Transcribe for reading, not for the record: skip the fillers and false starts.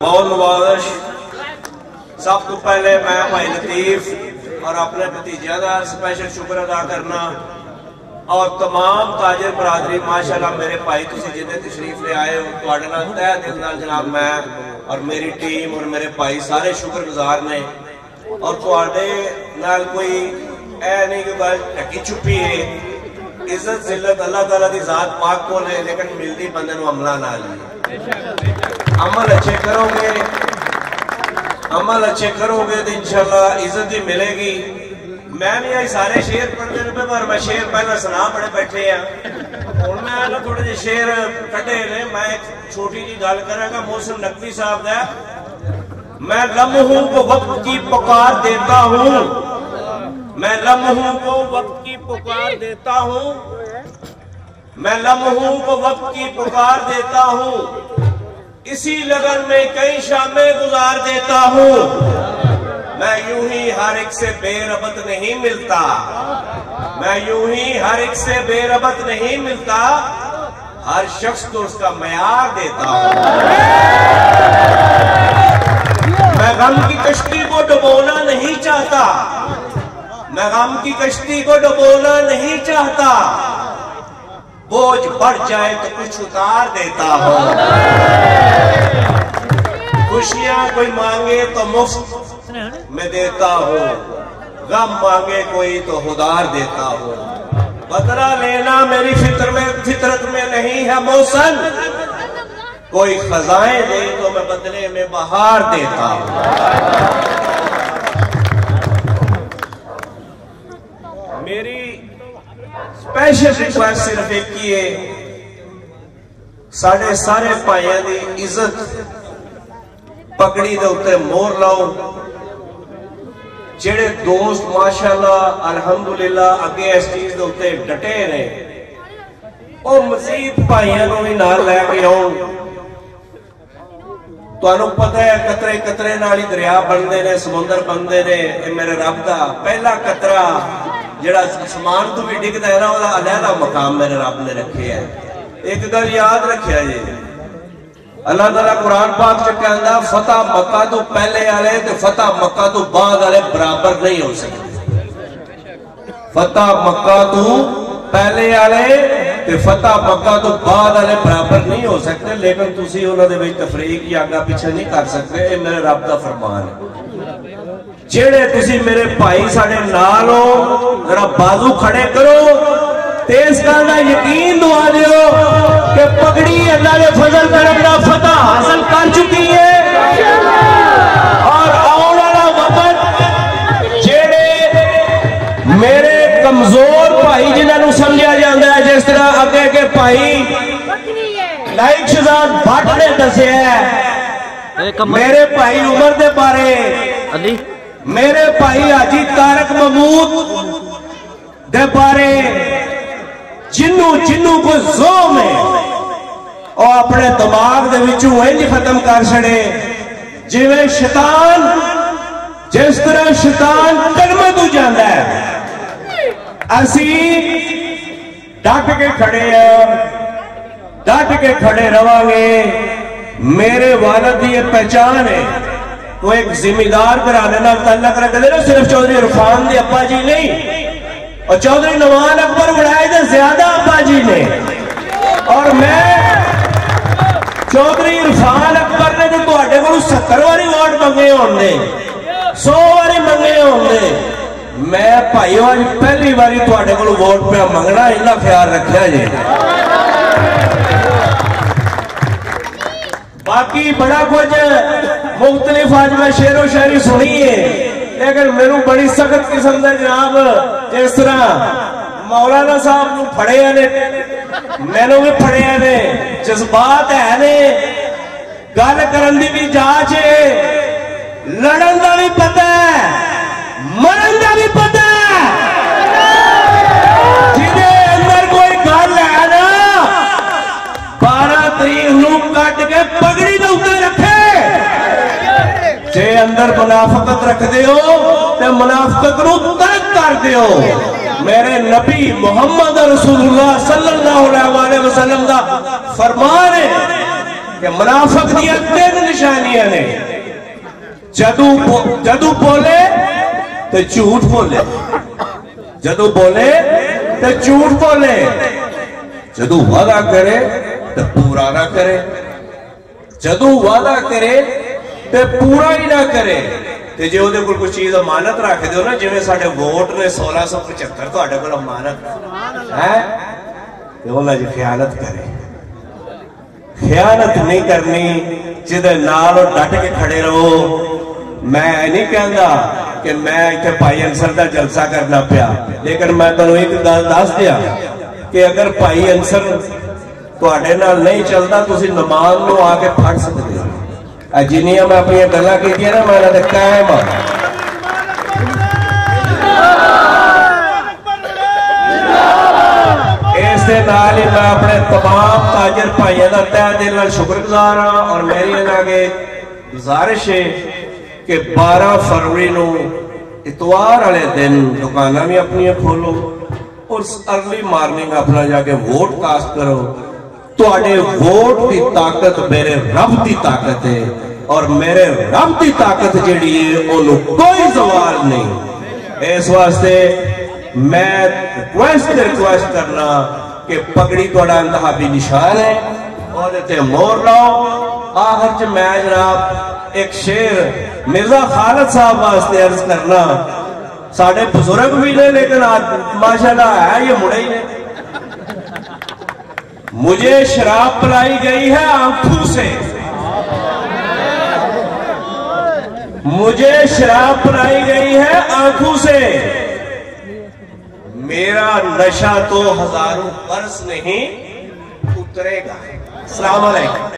बहुत मुबारक। सब तो पहले मैं भाई लतीफ और अपने भतीजा का स्पेशल शुक्र अदा करना और तमाम ताजर बरादरी माशाल्लाह मेरे भाई तुम जिन्हें तशरीफ ले आए हो तह दिल नाल जनाब मैं और मेरी टीम और मेरे भाई सारे शुक्रगुजार ने और तुहाडे नाल कोई ऐ नहीं कि गल ढकी छुपी है। इज्जत जिल्लत अल्लाह ताला दी जात पाक को है, लेकिन मिलती बंदे नूं अमला नाल ही। अमल अच्छे करोगे, अमल अच्छे करोगे तो इंशाल्लाह इज्जत ही मिलेगी। मैं भी आज सारे शेर पढ़ते रुपए पर मैं शेर पहला सुना बड़े बैठे हैं और मैं ना थोड़े जे शेर कटे ने। मैं एक छोटी जी गल करांगा मोहसिन नकवी साहब दा। मैं लम्हों को वक्त की पुकार देता हूँ, मैं लम्हों को वक्त की पुकार देता हूँ, मैं लम्हों को वक्त की पुकार देता हूँ, इसी लगन में कई शामें गुजार देता हूँ। मैं यूं ही हर एक से बेरबत नहीं मिलता, मैं यूं ही हर एक से बेरबत नहीं मिलता, हर शख्स को उसका मयार देता हूँ। मैं गम की कश्ती को डुबोना नहीं चाहता, मैं गम की कश्ती को डुबोना नहीं चाहता, बोझ बढ़ जाए तो कुछ उतार देता हूँ। खुशियां कोई मांगे तो मुफ्त मैं देता हूँ, गम मांगे कोई तो उधार देता हूँ। बदला लेना मेरी फितरत में नहीं है मौसन, कोई खजाएं दे तो मैं बदले में बहार देता हूँ। मेरी स्पेशल रिक्वेस्ट सिर्फ एक ही है, साढ़े सारे भाइयों की इज्जत पगड़ी के उत्ते मोहर लाओ। जेड़े दोस्त माशाल्लाह अल्हम्दुलिल्लाह अगे इस चीज के उत्ते डटे ने और मजीद भाइयों को भी नाल लैके आओ। तुहानू पता है कतरे कतरे नाल ही दरिया बनते ने, समुंदर बनते ने। मेरे रब का पहला कतरा जेड़ा आसमान तो भी डिगदा है ना, उसका अलहदा मकाम मेरे रब ने रखे है। एक गल याद रखिया जी, अल्लाह ताला कुरान पाक च कहंदा फतह मक्का तो पहले वाले ते फतह मक्का तो बाद वाले बराबर नहीं हो सकते। फतह मक्का तो पहले वाले ते फतह मक्का तो बाद वाले बराबर नहीं हो सकते, लेकिन तुसी उन्हां दे विच तफरीक या आगा पीछे नहीं कर सकते। ये मेरे रब का फरमान है। जेड़े तुसी मेरे भाई साडे नाल हो, जरा बाजू खड़े करो ते इस गल दा यकीन दुआ दिओ कि पगड़ी अल्लाह ने फजल करम दा फतह हासिल कर चुकी है और आने वाला वक्त जेड़े मेरे कमजोर भाई जिन्होंने समझा जाता है, जिस तरह अगे के भाई लाइक शहजाद भट्ट ने दसिया मेरे भाई उमर दे बारे, मेरे भाई हाजी तारक महमूद दे बारे, जिन्नू जिन्नू को जोम है और अपने दिमाग दे विचों इंज खत्म कर छड़े जिवें शैतान, जिस तरह शैतान कदम तू जाता है। असी डट के खड़े हैं, डट के खड़े रवांगे। मेरे वालिद की यह पहचान है, वो एक जिम्मेदार घराने नाल ताल्लुक रखते ना, सिर्फ चौधरी इरफान के अब्बा जी नहीं और चौधरी नवान अकबर बनाए तो ज्यादा अब्बा जी ने। और मैं चौधरी इरफान अकबर ने तो 70 वारी वोट मंगे होंगे, 100 वारी मंगे होंगे। मैं भाईओ अज पहली बारी तुहाडे कोल वोट पे मंगना, इन्ना ख्याल रखिया जी। बाकी बड़ा कुछ मुख्तलिफ आज मैं शेरो शायरी सुनी है, लेकिन मेनू बड़ी सख्त किस्म का जनाब जिस तरह मौलाना साहब नूं फड़िया ने, मैनू भी फड़िया ने, जज्बात है ने, गल करन दी भी जांच है, लड़न का भी पता है, मरन का भी पता है। जिदे अंदर कोई गल है ना 12 तरीक नूं कट के पगड़ी दे उत्ते रखे। जे अंदर मुनाफकत रखते हो तो मुनाफकत नूं तर्क कर दिओ। मेरे नबी मुहम्मद रसूलुल्लाह सल्लल्लाहु अलैहि वसल्लम दा फरमान है कि मुनाफिक दी तीन निशानियां ने, जदू बोले तो झूठ बोले, जदू बोले तो झूठ बोले, जदू वादा करे तो पूरा ना करे, जदू वादा करे तो पूरा ही ना करे। ते जे ਉਹਦੇ ਕੋਲ कोई चीज अमानत रख दो ना, जिवें साडे वोट ने 1675 ਤੁਹਾਡੇ ਕੋਲ अमानत है, ते ਉਹਨਾਂ दी खयानत करे। खयानत नहीं करनी, जिहदे नाल डट के खड़े रहो। मैं नहीं कहता कि मैं इत्थे भाई अंसर दा जलसा करना पिया, लेकिन मैं तुहानूं एक गल दस दिया कि अगर भाई अंसर तुहाडे नाल नहीं चलता, तुसीं नमाज नूं आके फड़ सकदे हो। जिन्नियां मैं अपनी गल्लां कीतियां ना, मैं इन्हां दे कायम हां। इस दे नाल ही मैं अपने तमाम ताजर भाइयों का तहे दिल नाल शुक्रगुजार हाँ। और मेरी इन्हां अगे गुजारिश है कि 12 फरवरी नूं इतवार वाले दिन दुकानां भी अपनी खोलो और अर्ली मॉर्निंग अपना जाके वोट कास्ट करो। तुहाडे वोट की ताकत मेरे रब की ताकत है, और मेरे रब की ताकत जिहड़ी है उहनूं कोई सवाल नहीं। इस वास्ते मैं रिक्वेस्ट करना कि पगड़ी तुहाडा इंतहाबी निशान है, और इत्ते मोहर लाओ। आखिर च मैं जनाब एक शेर मिर्जा खालिद साहब वास्ते अर्ज करना। साडे बुजुर्ग भी ने, लेकिन माशाल्लाह है ये मुड़े ही ने। मुझे शराब पिलाई गई है आंखों से, मुझे शराब पिलाई गई है आंखों से, मेरा नशा तो हजारों बरस नहीं उतरेगा। अस्सलाम वालेकुम।